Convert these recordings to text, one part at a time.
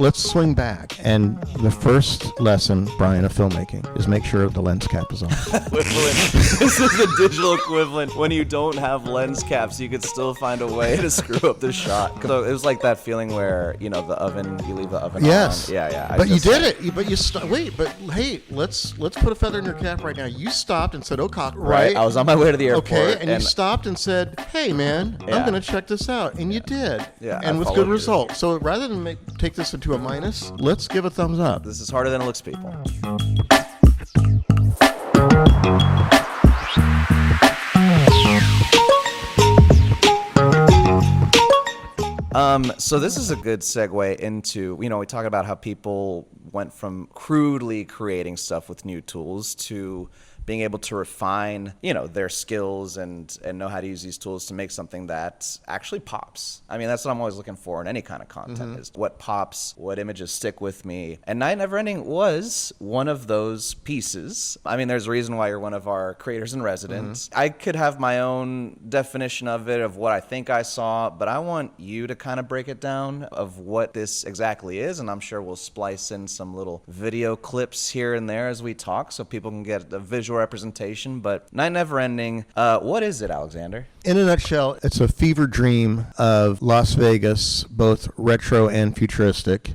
let's swing back. And the first lesson, Brian, of filmmaking is make sure the lens cap is on. This is the digital equivalent. When you don't have lens caps, you could still find a way to screw up the shot. So it was like that feeling where, you know, the oven, you leave the oven yes. on. Yeah. But you did it. But you wait. But hey, let's put a feather in your cap right now. You stopped and said, "Oh, cock." Right. I was on my way to the airport. Okay, and you stopped and said, "Hey, man, I'm going to check this out," and you did. Yeah. And with good result. So rather than take this into a minus, let's give a thumbs up. This is harder than it looks, people. So this is a good segue into, you know, we talk about how people went from crudely creating stuff with new tools to being able to refine, you know, their skills and know how to use these tools to make something that actually pops. I mean, that's what I'm always looking for in any kind of content, is what pops, what images stick with me. And Night Never Ending was one of those pieces. I mean, there's a reason why you're one of our creators in residence. I could have my own definition of it, of what I think I saw, but I want you to kind of break it down of what this exactly is. And I'm sure we'll splice in some little video clips here and there as we talk so people can get a visual representation. But Night Never Ending, what is it, Alexander? In a nutshell, it's a fever dream of Las Vegas, both retro and futuristic.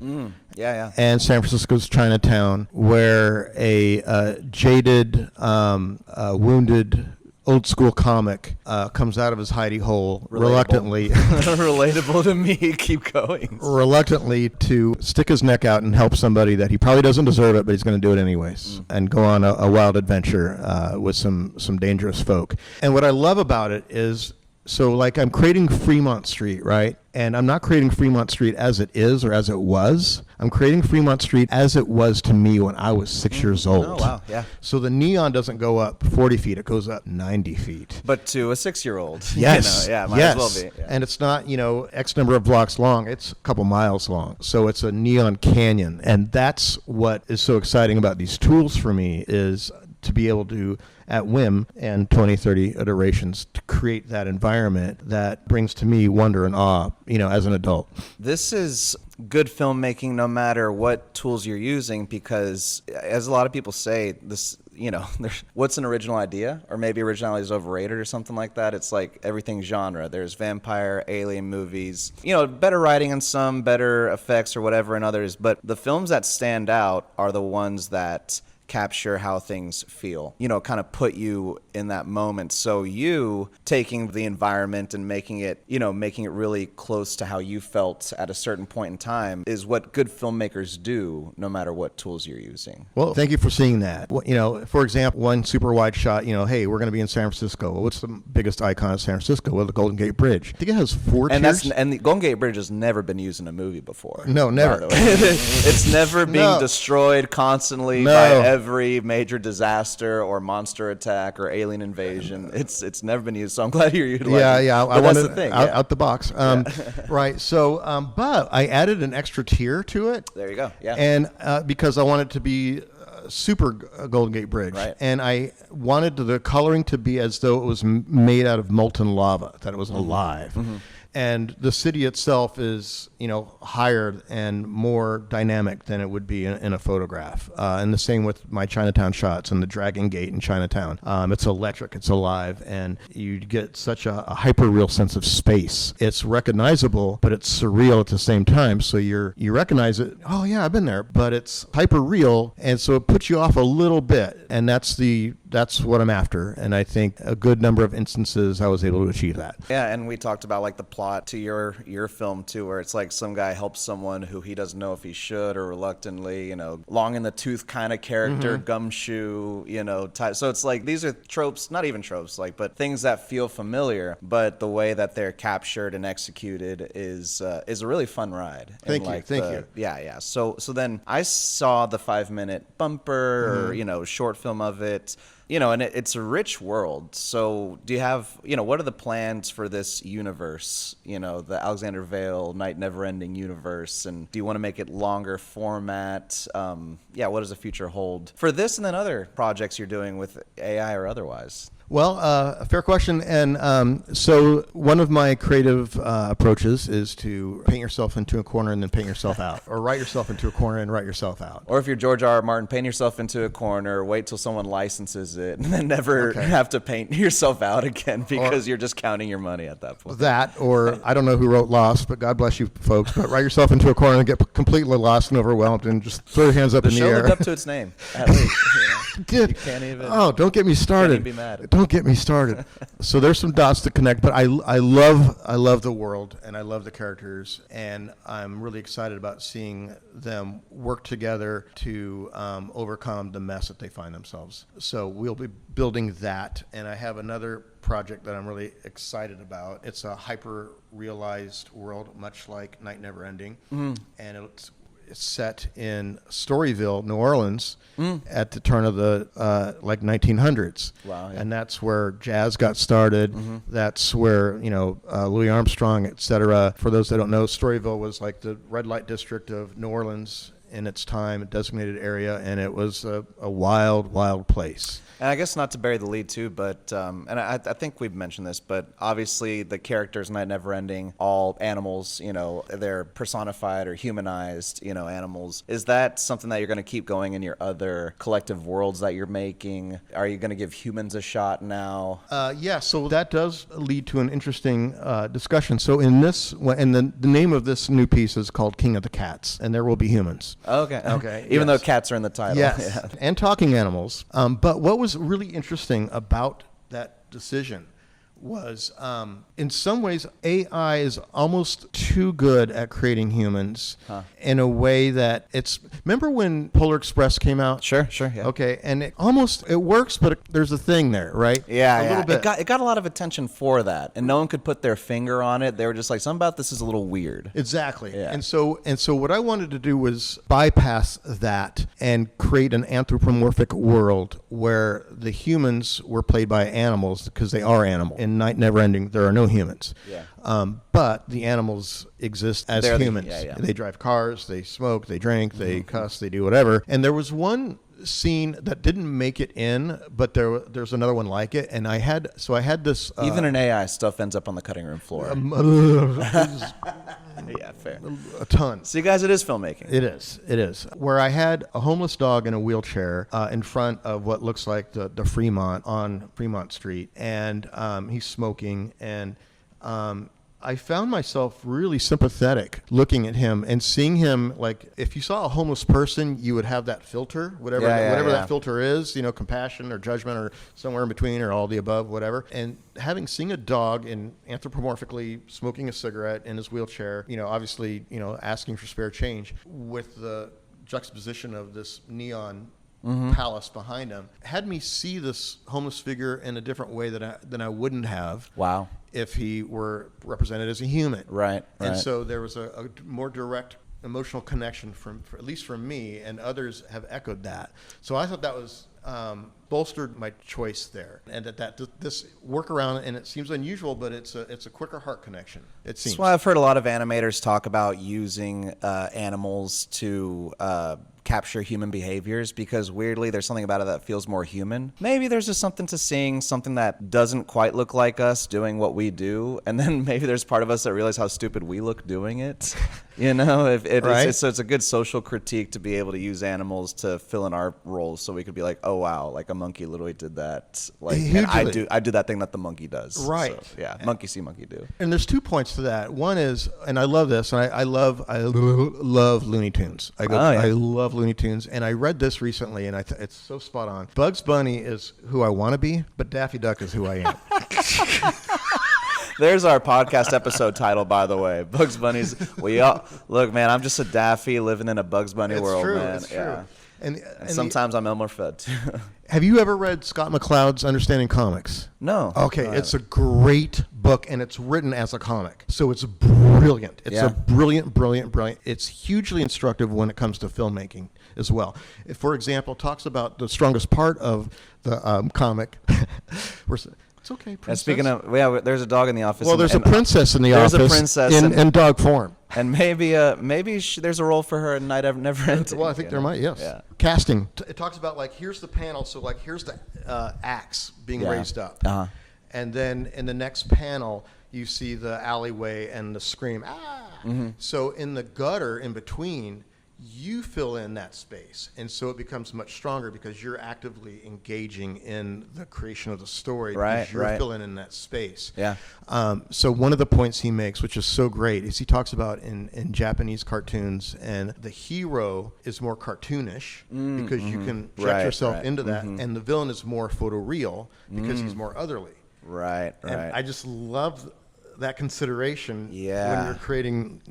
Yeah. And San Francisco's Chinatown, where a jaded, wounded old school comic comes out of his hidey hole reluctantly relatable to me. Keep going. Reluctantly to stick his neck out and help somebody that he probably doesn't deserve it, but he's going to do it anyways, and go on a wild adventure with some dangerous folk. And what I love about it is, so like I'm creating Fremont Street, right? And I'm not creating Fremont Street as it is or as it was. I'm creating Fremont Street as it was to me when I was 6 years old. Oh, wow, yeah. So the neon doesn't go up 40 feet, it goes up 90 feet. But to a 6-year-old. Yes. You know, might as well be. Yeah. And it's not, X number of blocks long. It's a couple miles long. So it's a neon canyon. And that's what is so exciting about these tools for me, is to be able to, at whim and 20, 30 iterations, to create that environment that brings to me wonder and awe, as an adult. This is good filmmaking no matter what tools you're using, because as a lot of people say, this, what's an original idea? Or maybe originality is overrated or something like that. It's like everything's genre. There's vampire, alien movies, better writing in some, better effects or whatever in others. But the films that stand out are the ones that capture how things feel, kind of put you in that moment. So you taking the environment and making it really close to how you felt at a certain point in time is what good filmmakers do, no matter what tools you're using. Well, thank you for seeing that. For example, one super wide shot, hey, we're going to be in San Francisco. Well, what's the biggest icon of San Francisco? Well, the Golden Gate Bridge. I think it has 4 tiers. And the Golden Gate Bridge has never been used in a movie before. No, never. It's never being destroyed constantly by every major disaster or monster attack or alien invasion. It's never been used, so I'm glad you're utilizing it. Yeah. But that's the thing. Out the box. Right. So, but I added an extra tier to it. There you go. Yeah. And because I want it to be super Golden Gate Bridge. Right. And I wanted the coloring to be as though it was made out of molten lava, that it was alive. Mm-hmm. And the city itself is, higher and more dynamic than it would be in a photograph. And the same with my Chinatown shots and the Dragon Gate in Chinatown. It's electric, it's alive, and you get such a hyper-real sense of space. It's recognizable, but it's surreal at the same time. So you recognize it, oh yeah, I've been there, but it's hyper-real, and so it puts you off a little bit. And that's what I'm after. And I think a good number of instances I was able to achieve that. Yeah, and we talked about like the plot to your film too, where it's like some guy helps someone who he doesn't know if he should, or reluctantly, long in the tooth kind of character, gumshoe, type. So it's like these are tropes, not even tropes, but things that feel familiar, but the way that they're captured and executed is a really fun ride. Thank you. Yeah. So then I saw the 5-minute bumper or short film of it. And it's a rich world. So do you have, what are the plans for this universe, the Alexander Vail Night Never Ending universe? And do you want to make it longer format? What does the future hold for this and then other projects you're doing with AI or otherwise? Well, a fair question. And so one of my creative approaches is to paint yourself into a corner and then paint yourself out, or write yourself into a corner and write yourself out. Or if you're George R. R. Martin, paint yourself into a corner, wait till someone licenses it, and then never have to paint yourself out again because you're just counting your money at that point. That, or I don't know who wrote Lost, but God bless you folks, but write yourself into a corner and get completely lost and overwhelmed and just throw your hands up in the show air. lived up to its name, at least. You can't even. Oh, don't get me started. Can't even be mad. Don't get me started. So there's some dots to connect, but I love the world and I love the characters, and I'm really excited about seeing them work together to overcome the mess that they find themselves. So we'll be building that, and I have another project that I'm really excited about. It's a hyper-realized world, much like Night Never Ending, and it's set in Storyville, New Orleans, at the turn of the 1900s. Wow, yeah. And that's where jazz got started. That's where Louis Armstrong, etc. For those that don't know, Storyville was like the red light district of New Orleans in its time, a designated area, and it was a wild place. And I guess not to bury the lead too, but and I think we've mentioned this, but obviously the characters in Night Never Ending, all animals, they're personified or humanized, animals. Is that something that you're going to keep going in your other collective worlds that you're making? Are you going to give humans a shot now? Yeah, so that does lead to an interesting discussion. So in this, and the name of this new piece is called King of the Cats, and there will be humans. Okay. Even though cats are in the title. Yes, Yeah. and talking animals. But what was really interesting about that decision was, in some ways, AI is almost too good at creating humans in a way that it's... Remember when Polar Express came out? Sure, yeah. Okay, and it works, but there's a thing there, right? Yeah, a little bit. It got a lot of attention for that, and no one could put their finger on it. They were just like, something about this is a little weird. Exactly. Yeah. And so what I wanted to do was bypass that and create an anthropomorphic world where the humans were played by animals, because they are animals. In Night Never Ending, there are no humans. Yeah. But the animals exist as humans. Yeah. They drive cars, they smoke, they drink, they cuss, they do whatever. And there was one scene that didn't make it in, but there's another one like it, and I had this Even in AI, stuff ends up on the cutting room floor. Yeah, fair. A ton. So you guys, it is filmmaking. It is. Where I had a homeless dog in a wheelchair in front of what looks like the Fremont on Fremont Street, and he's smoking, and I found myself really sympathetic looking at him and seeing him. Like, if you saw a homeless person, you would have that filter, whatever that filter is, compassion or judgment or somewhere in between or all the above, whatever. And seeing a dog and anthropomorphically smoking a cigarette in his wheelchair, obviously, asking for spare change, with the juxtaposition of this neon palace behind him, had me see this homeless figure in a different way than I wouldn't have. Wow. If he were represented as a human. Right. And so there was a more direct emotional connection at least from me, and others have echoed that. So I thought that was bolstered my choice there, and this workaround, and it seems unusual, but it's a quicker heart connection. It seems. That's why I've heard a lot of animators talk about using animals to capture human behaviors, because weirdly there's something about it that feels more human. Maybe there's just something to seeing something that doesn't quite look like us doing what we do, and then maybe there's part of us that realize how stupid we look doing it. Right? So it's a good social critique to be able to use animals to fill in our roles, so we could be like, oh wow, like a monkey literally did that. Like, and I do that thing that the monkey does. Right. So, yeah. Monkey see, monkey do. And there's 2 points to that. One is, and I love this, and I love Looney Tunes. I love Looney Tunes, and I read this recently, and it's so spot on. Bugs Bunny is who I want to be, but Daffy Duck is who I am. There's our podcast episode title, by the way. Bugs Bunny's. Look, man. I'm just a Daffy living in a Bugs Bunny world, man. It's true. And sometimes I'm Elmer Fudd too. Have you ever read Scott McCloud's Understanding Comics? No. Okay, it's a great book, and it's written as a comic, so it's brilliant. It's a brilliant. It's hugely instructive when it comes to filmmaking as well. For example, it talks about the strongest part of the comic. It's okay, And princess. speaking of, yeah, there's a dog in the office. Well, there's a and princess in the there's office a princess in dog form. and maybe there's a role for her in Night of Never Ending. Well, I think there might, yes. Yeah. Casting. It talks about, like, here's the panel, so, like, here's the axe being raised up. Uh-huh. And then in the next panel, you see the alleyway and the scream, ah! Mm-hmm. So in the gutter in between, you fill in that space. And so it becomes much stronger because you're actively engaging in the creation of the story. Right, because you're right. filling in that space. Yeah. So one of the points he makes, which is so great, is he talks about in Japanese cartoons, and the hero is more cartoonish because you can project Right, yourself right. into that, and the villain is more photoreal because he's more otherly. Right. And I just love that consideration Yeah. when you're creating,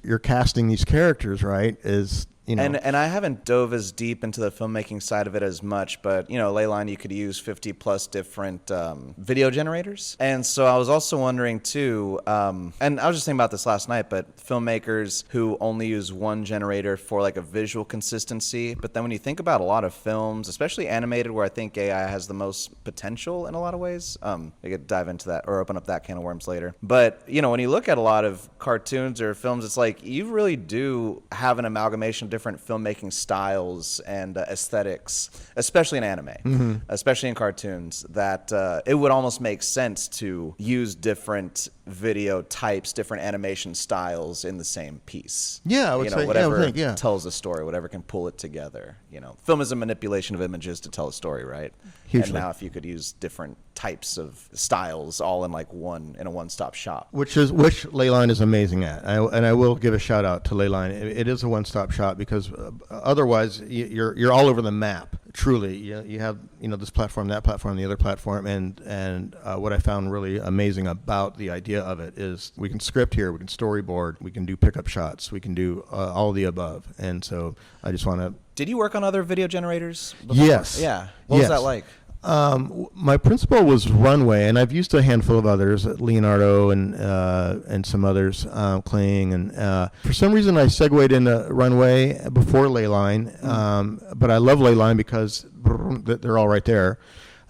you're casting these characters, right? Is And I haven't dove as deep into the filmmaking side of it as much, but LeyLine, you could use 50 plus different video generators. And so I was also wondering too, and I was just thinking about this last night, but filmmakers who only use one generator for like a visual consistency. But then when you think about a lot of films, especially animated, where I think AI has the most potential in a lot of ways, we could dive into that or open up that can of worms later. But when you look at a lot of cartoons or films, it's like you really do have an amalgamation of different filmmaking styles and aesthetics, especially in anime, especially in cartoons, that it would almost make sense to use different video types, different animation styles in the same piece. Yeah, I would say, whatever I would think, yeah. tells a story, whatever can pull it together. Film is a manipulation of images to tell a story, right? Hugely. And now if you could use different types of styles all in like in a one-stop shop. which LeyLine is amazing at. And I will give a shout out to LeyLine. It is a one-stop shop because otherwise you're all over the map. Truly, you have this platform, that platform, the other platform, and what I found really amazing about the idea of it is we can script here, we can storyboard, we can do pickup shots, we can do all of the above. And so I just want to. Did you work on other video generators before? Yes. Yeah. What was that like? My principal was Runway, and I've used a handful of others, Leonardo and some others, Kling, and for some reason I segued into Runway before LeyLine, but I love LeyLine because they're all right there.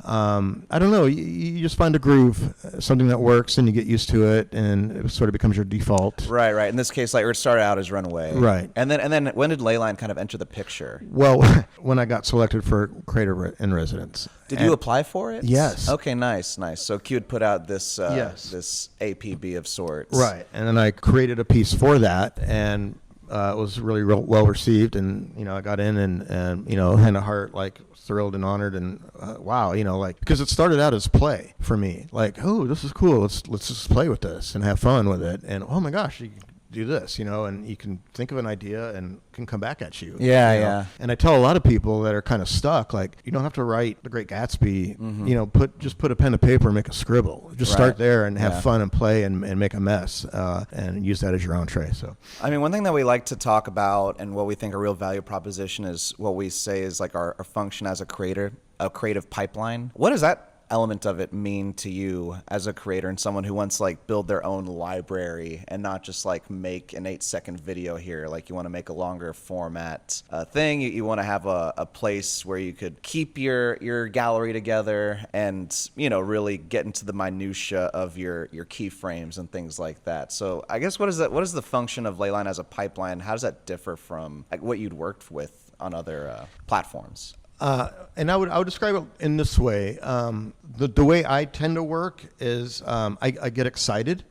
I don't know. You just find a groove, something that works, and you get used to it, and it sort of becomes your default. Right. In this case, it started out as Runaway. Right. And then when did LeyLine kind of enter the picture? Well, when I got selected for Creator in Residence. Did you apply for it? Yes. Okay. Nice. So Q had put out this Yes. this APB of sorts. Right. And then I created a piece for that, and it was really well received, and I got in and hand of heart, like, thrilled and honored, and wow, because it started out as play for me, like, oh, this is cool, let's just play with this and have fun with it, and oh my gosh, you can do this, and you can think of an idea and it can come back at you. Yeah. And I tell a lot of people that are kind of stuck, like, you don't have to write The Great Gatsby, put a pen to paper and make a scribble. Just start there and have fun and play and make a mess, and use that as your entree. So, I mean, one thing that we like to talk about and what we think a real value proposition is what we say is like our function as a creator, a creative pipeline. What does that element of it mean to you as a creator and someone who wants to like build their own library and not just like make an 8-second video here? Like, you want to make a longer format thing. You want to have a place where you could keep your gallery together and really get into the minutia of your keyframes and things like that. So I guess what is the function of LeyLine as a pipeline? How does that differ from like what you'd worked with on other platforms? And I would describe it in this way. The way I tend to work is I get excited,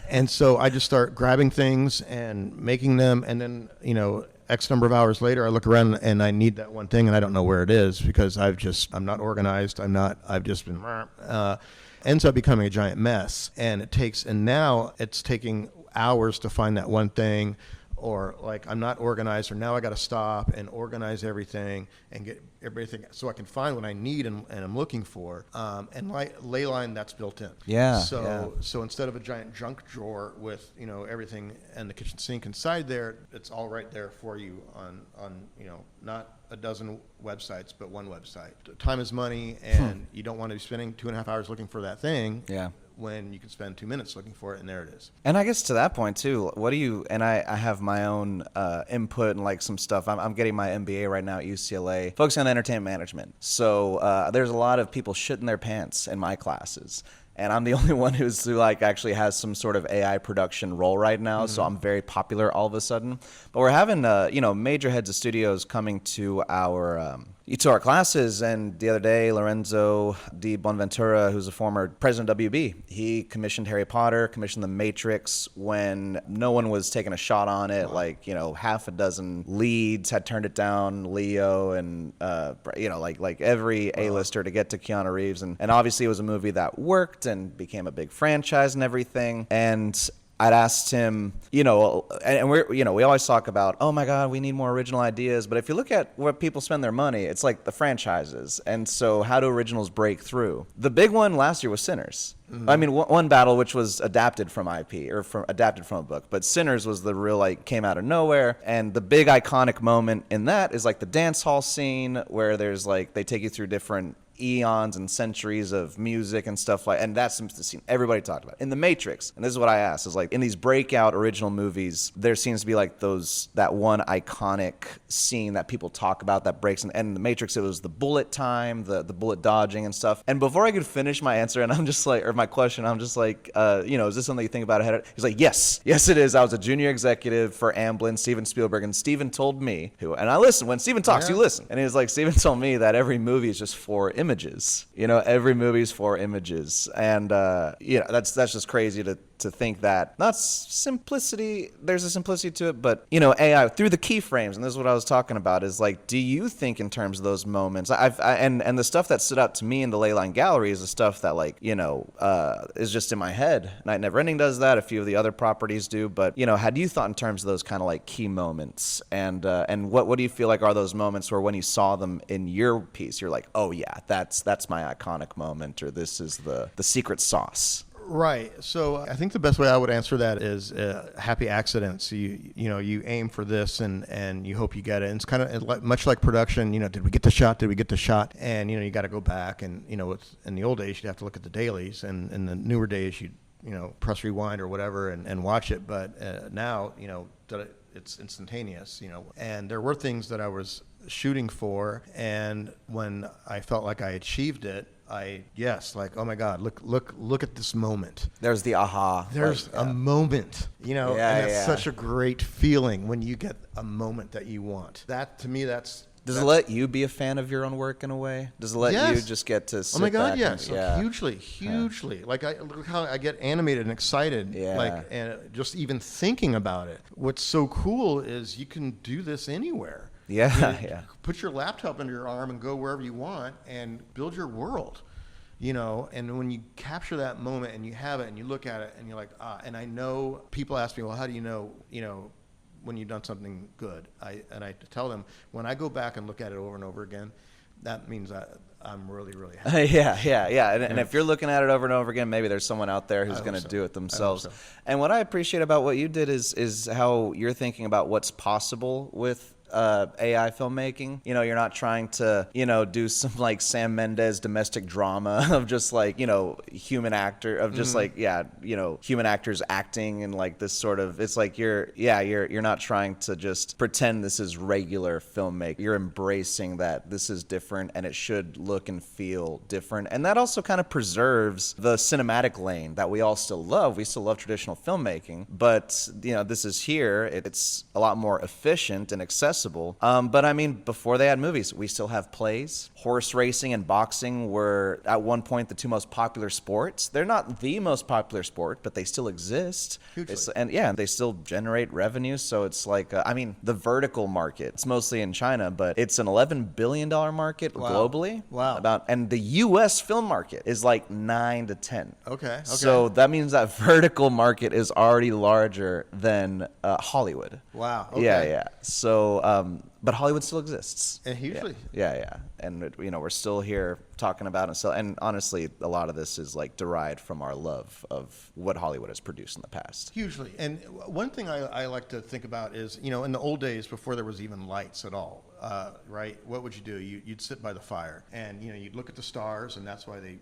and so I just start grabbing things and making them, and then X number of hours later I look around and I need that one thing and I don't know where it is because I'm not organized. I've just been ends up becoming a giant mess, and now it's taking hours to find that one thing. Or like I'm not organized, or now I got to stop and organize everything and get everything so I can find what I need and I'm looking for. And LeyLine, that's built in. Yeah. So instead of a giant junk drawer with everything and the kitchen sink inside there, it's all right there for you on not a dozen websites but one website. Time is money, and you don't want to be spending 2.5 hours looking for that thing. Yeah. when you can spend 2 minutes looking for it, and there it is. And I guess to that point too, what do you, and I have my own input and like some stuff. I'm getting my MBA right now at UCLA, focusing on entertainment management. So there's a lot of people shitting their pants in my classes. And I'm the only one who like actually has some sort of AI production role right now, so I'm very popular all of a sudden. But we're having major heads of studios coming to our classes, and the other day Lorenzo Di Bonaventura, who's a former president of WB, he commissioned Harry Potter, commissioned The Matrix when no one was taking a shot on it. Wow. Like half a dozen leads had turned it down, Leo and like every A-lister to get to Keanu Reeves, and obviously it was a movie that worked and became a big franchise and everything. And I'd asked him, and we always talk about, oh my God, we need more original ideas. But if you look at where people spend their money, it's like the franchises. And so how do originals break through? The big one last year was Sinners. Mm-hmm. I mean, one battle, which was adapted from IP or adapted from a book, but Sinners was the real, came out of nowhere. And the big iconic moment in that is like the dance hall scene where there's they take you through different eons and centuries of music and stuff and that's the scene everybody talked about. In The Matrix, and this is what I asked, is in these breakout original movies, there seems to be that one iconic scene that people talk about that breaks, and in The Matrix it was the bullet time, the bullet dodging and stuff. And before I could finish my answer, and I'm just or my question, I'm just is this something you think about ahead of? He's like, yes it is. I was a junior executive for Amblin, Steven Spielberg, and Steven told me and I listen when Steven talks, you listen, and he was like, Steven told me that every movie is just for images. Every movie's for images, and that's just crazy to think that. Not simplicity. There's a simplicity to it, but AI through the keyframes, and this is what I was talking about. Is do you think in terms of those moments? And the stuff that stood out to me in the LeyLine gallery is the stuff that is just in my head. Night Never Ending does that. A few of the other properties do, but had you thought in terms of those kind of key moments, and what do you feel are those moments where when you saw them in your piece, you're like, oh yeah, that's my iconic moment, or this is the secret sauce? Right. So I think the best way I would answer that is happy accidents. You aim for this and you hope you get it. And it's kind of much like production. Did we get the shot? Did we get the shot? And you got to go back and in the old days you'd have to look at the dailies, and in the newer days you'd press rewind or whatever and watch it. But now it's instantaneous. And there were things that I was shooting for, and when I felt like I achieved it, oh my God, look at this moment. There's the aha. There's a moment, and it's such a great feeling when you get a moment that you want. That, to me, Does it let you be a fan of your own work in a way? Does it let you just get to sit back? Oh my God, yes. Hugely. Yeah. Look how I get animated and excited. Yeah. And just even thinking about it. What's so cool is you can do this anywhere. Yeah. Put your laptop under your arm and go wherever you want and build your world. And when you capture that moment and you have it and you look at it and you're like, and I know people ask me, well, how do you know, when you've done something good? I tell them, when I go back and look at it over and over again, that means I'm really, really happy. Yeah. And if you're looking at it over and over again, maybe there's someone out there who's going to do it themselves. And what I appreciate about what you did is how you're thinking about what's possible with AI filmmaking. You're not trying to, do some Sam Mendes domestic drama of just human actor of just human actors acting and this sort of, it's you're not trying to just pretend this is regular filmmaking. You're embracing that this is different and it should look and feel different. And that also kind of preserves the cinematic lane that we all still love. We still love traditional filmmaking, but this is here. It's a lot more efficient and accessible. But I mean, before they had movies, we still have plays. Horse racing and boxing were at one point the two most popular sports. They're not the most popular sport, but they still exist. And they still generate revenue. So it's the vertical market, it's mostly in China, but it's an $11 billion market globally. Wow. And the U.S. film market is 9 to 10. Okay. So that means that vertical market is already larger than Hollywood. Wow. Okay. Yeah. So, but Hollywood still exists. And hugely. Yeah. And we're still here talking about it. And honestly, a lot of this is derived from our love of what Hollywood has produced in the past. Hugely. And one thing I like to think about is, in the old days before there was even lights at all, right? What would you do? You'd sit by the fire and, you'd look at the stars, and that's why they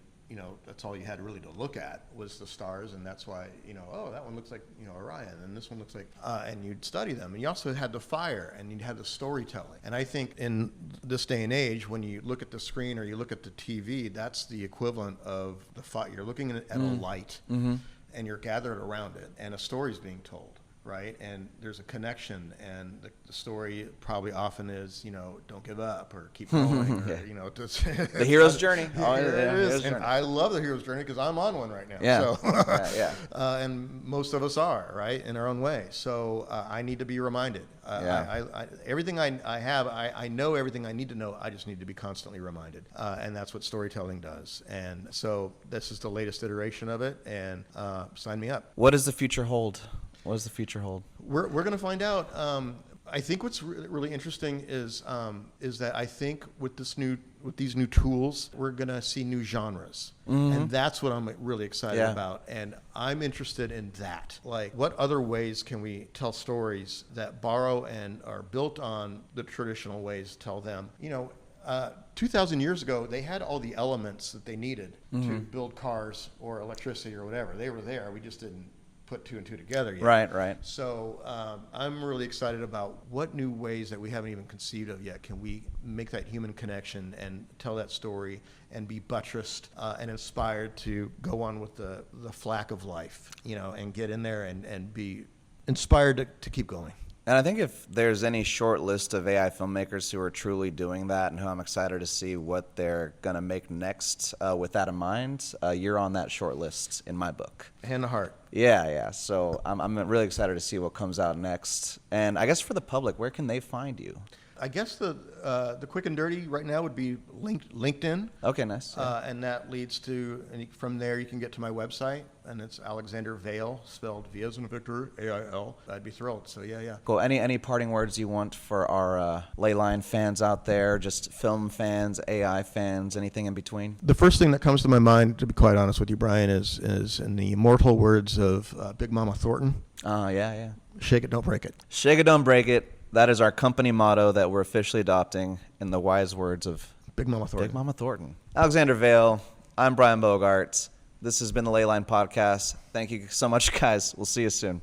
that's all you had really to look at was the stars, and that's why, that one looks like, Orion, and this one looks like, and you'd study them. And you also had the fire, and you'd have the storytelling. And I think in this day and age, when you look at the screen or you look at the TV, that's the equivalent of the fire. You're looking at a light, and you're gathered around it, and a story's being told. Right, and there's a connection, and the story probably often is, don't give up or keep going, or, the hero's journey. And I love the hero's journey because I'm on one right now. Yeah, so, and most of us are, right, in our own way. So I need to be reminded. Everything I have, I know everything I need to know. I just need to be constantly reminded, and that's what storytelling does. And so this is the latest iteration of it, and sign me up. What does the future hold? What does the future hold? We're going to find out. I think what's really interesting is that I think with these new tools, we're going to see new genres, and that's what I'm really excited about. And I'm interested in that. Like, what other ways can we tell stories that borrow and are built on the traditional ways to tell them? 2,000 years ago, they had all the elements that they needed to build cars or electricity or whatever. They were there. We just didn't put two and two together yet. Right. So I'm really excited about what new ways that we haven't even conceived of yet can we make that human connection and tell that story and be buttressed and inspired to go on with the flack of life, and get in there and be inspired to keep going. And I think if there's any short list of AI filmmakers who are truly doing that and who I'm excited to see what they're going to make next with that in mind, you're on that short list in my book. Hand to heart. Yeah. So I'm really excited to see what comes out next. And I guess for the public, where can they find you? I guess the quick and dirty right now would be LinkedIn. Okay, nice. And that leads to, and from there you can get to my website, and it's Alexander Vail, spelled V as in Victor, AIL. I'd be thrilled. So yeah. Cool. Any parting words you want for our LeyLine fans out there, just film fans, AI fans, anything in between? The first thing that comes to my mind, to be quite honest with you, Brian, is in the immortal words of Big Mama Thornton. Yeah. Shake it, don't break it. Shake it, don't break it. That is our company motto that we're officially adopting in the wise words of Big Mama Thornton. Big Mama Thornton. Alexander Vail. I'm Brian Bogart. This has been the LeyLine Podcast. Thank you so much, guys. We'll see you soon.